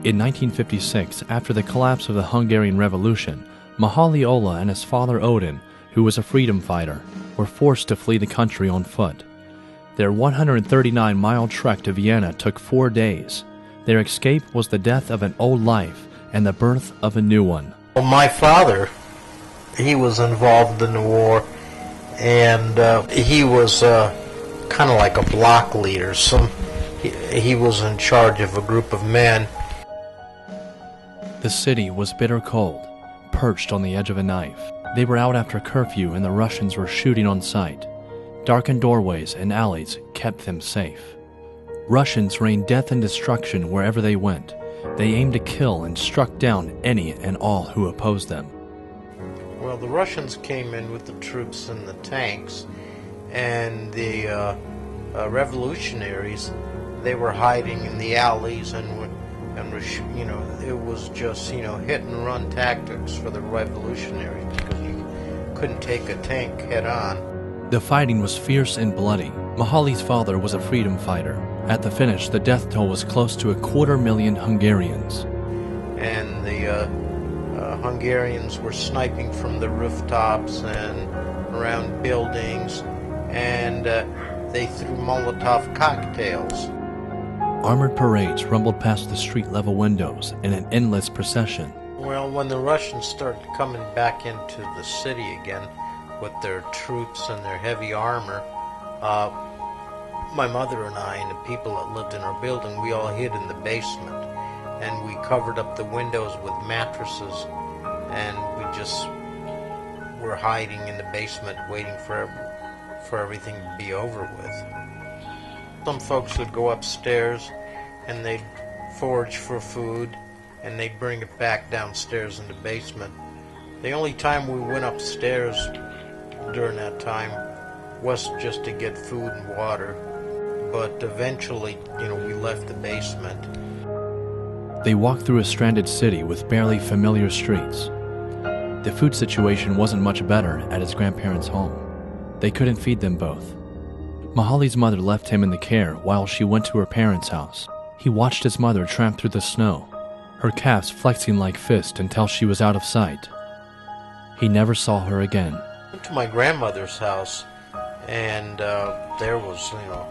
In 1956, after the collapse of the Hungarian Revolution, Mihaly Olah and his father Odin, who was a freedom fighter, were forced to flee the country on foot. Their 139-mile trek to Vienna took 4 days. Their escape was the death of an old life and the birth of a new one. Well, my father, he was involved in the war, and he was kind of like a block leader. He was in charge of a group of men. The city was bitter cold, perched on the edge of a knife. They were out after curfew and the Russians were shooting on sight. Darkened doorways and alleys kept them safe. Russians rained death and destruction wherever they went. They aimed to kill and struck down any and all who opposed them. Well, the Russians came in with the troops and the tanks, and the revolutionaries, they were hiding in the alleys and were, it was just, hit and run tactics for the revolutionaries because you couldn't take a tank head on. The fighting was fierce and bloody. Mihaly's father was a freedom fighter. At the finish, the death toll was close to 250,000 Hungarians. And the Hungarians were sniping from the rooftops and around buildings, and they threw Molotov cocktails. Armored parades rumbled past the street-level windows in an endless procession. Well, when the Russians started coming back into the city again with their troops and their heavy armor, my mother and I and the people that lived in our building, we all hid in the basement, and we covered up the windows with mattresses, and we just were hiding in the basement waiting for everything to be over with. Some folks would go upstairs and they'd forage for food and they'd bring it back downstairs in the basement. The only time we went upstairs during that time was just to get food and water, but eventually, we left the basement. They walked through a stranded city with barely familiar streets. The food situation wasn't much better at his grandparents' home. They couldn't feed them both. Mihaly's mother left him in the care while she went to her parents' house. He watched his mother tramp through the snow, her calves flexing like fists until she was out of sight. He never saw her again. I went to my grandmother's house, and there was, a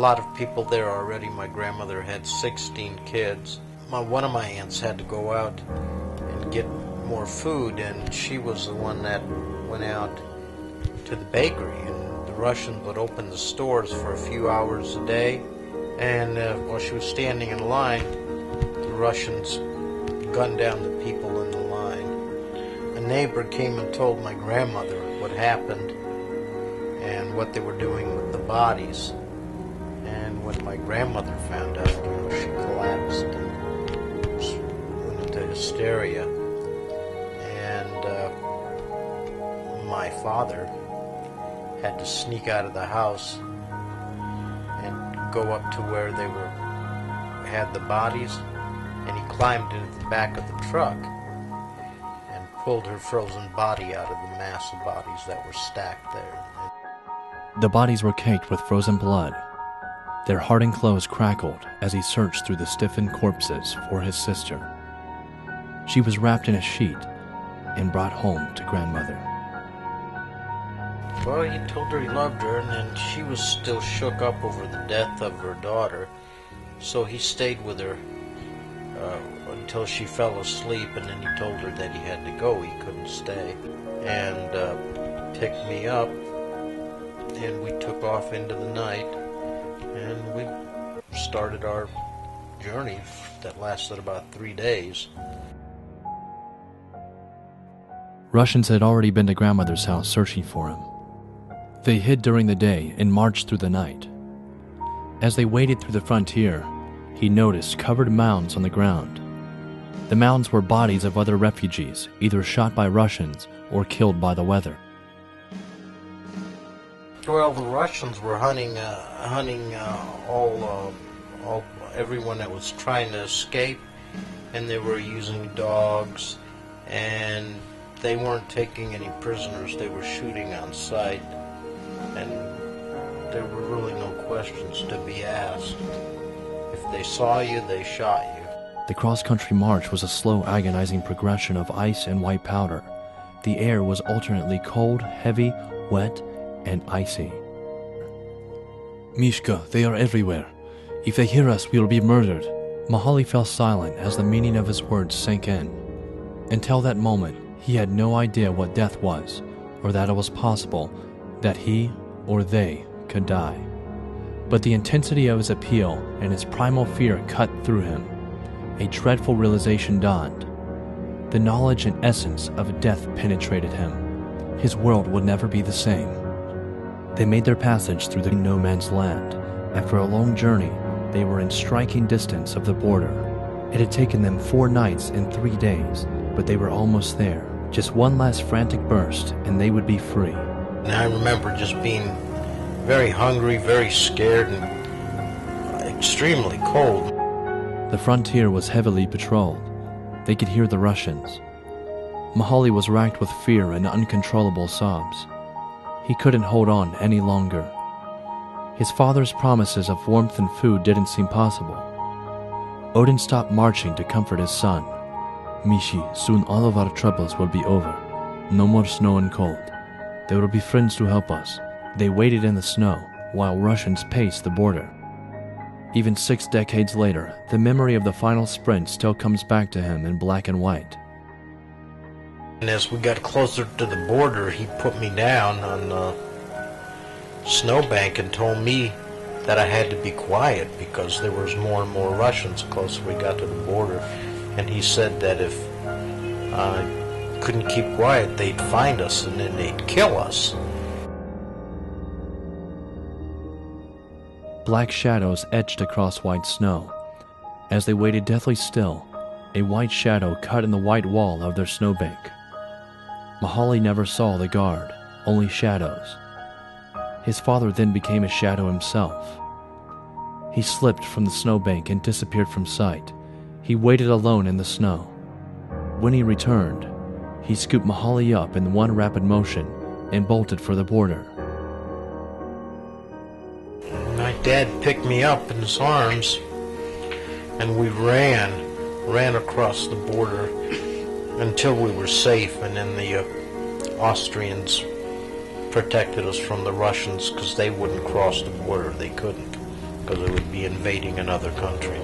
lot of people there already. My grandmother had 16 kids. One of my aunts had to go out and get more food, and she was the one that went out to the bakery, and the Russians would open the stores for a few hours a day, and while she was standing in line, the Russians gunned down the people in the line. A neighbor came and told my grandmother what happened and what they were doing with the bodies. And when my grandmother found out, she collapsed and went into hysteria. And my father had to sneak out of the house and go up to where they had the bodies, and he climbed into the back of the truck and pulled her frozen body out of the mass of bodies that were stacked there. The bodies were caked with frozen blood. Their hardened clothes crackled as he searched through the stiffened corpses for his sister. She was wrapped in a sheet and brought home to grandmother. Well, he told her he loved her, and then she was still shook up over the death of her daughter, so he stayed with her until she fell asleep, and then he told her that he had to go, he couldn't stay, and picked me up, and we took off into the night, and we started our journey that lasted about 3 days. Russians had already been to grandmother's house searching for him. They hid during the day and marched through the night. As they waded through the frontier, he noticed covered mounds on the ground. The mounds were bodies of other refugees, either shot by Russians or killed by the weather. Well, the Russians were hunting everyone that was trying to escape, and they were using dogs, and they weren't taking any prisoners. They were shooting on sight, and there were really no questions to be asked. If they saw you, they shot you. The cross-country march was a slow, agonizing progression of ice and white powder. The air was alternately cold, heavy, wet, and icy. Mishka, they are everywhere. If they hear us, we will be murdered. Mihaly fell silent as the meaning of his words sank in. Until that moment, he had no idea what death was, or that it was possible that he or they could die. But the intensity of his appeal and his primal fear cut through him. A dreadful realization dawned. The knowledge and essence of death penetrated him. His world would never be the same. They made their passage through the no man's land. After a long journey, they were in striking distance of the border. It had taken them 4 nights and 3 days, but they were almost there. Just one last frantic burst, and they would be free. And I remember just being very hungry, very scared, and extremely cold. The frontier was heavily patrolled. They could hear the Russians. Mihaly was racked with fear and uncontrollable sobs. He couldn't hold on any longer. His father's promises of warmth and food didn't seem possible. Odin stopped marching to comfort his son. Mishi, soon all of our troubles will be over. No more snow and cold. There will be friends to help us. They waited in the snow, while Russians paced the border. Even 6 decades later, the memory of the final sprint still comes back to him in black and white. And as we got closer to the border, he put me down on the snowbank and told me that I had to be quiet because there was more and more Russians the closer we got to the border. And he said that if I couldn't keep quiet, they'd find us and then they'd kill us. Black shadows etched across white snow. As they waited deathly still, a white shadow cut in the white wall of their snowbank. Mihaly never saw the guard, only shadows. His father then became a shadow himself. He slipped from the snowbank and disappeared from sight. He waited alone in the snow. When he returned, he scooped Mihaly up in one rapid motion and bolted for the border. My dad picked me up in his arms and we ran across the border until we were safe, and then the Austrians protected us from the Russians because they wouldn't cross the border. They couldn't, because it would be invading another country.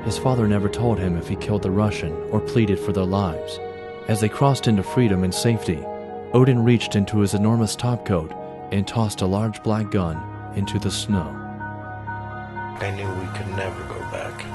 His father never told him if he killed the Russian or pleaded for their lives. As they crossed into freedom and safety, Odin reached into his enormous topcoat and tossed a large black gun into the snow. I knew we could never go back.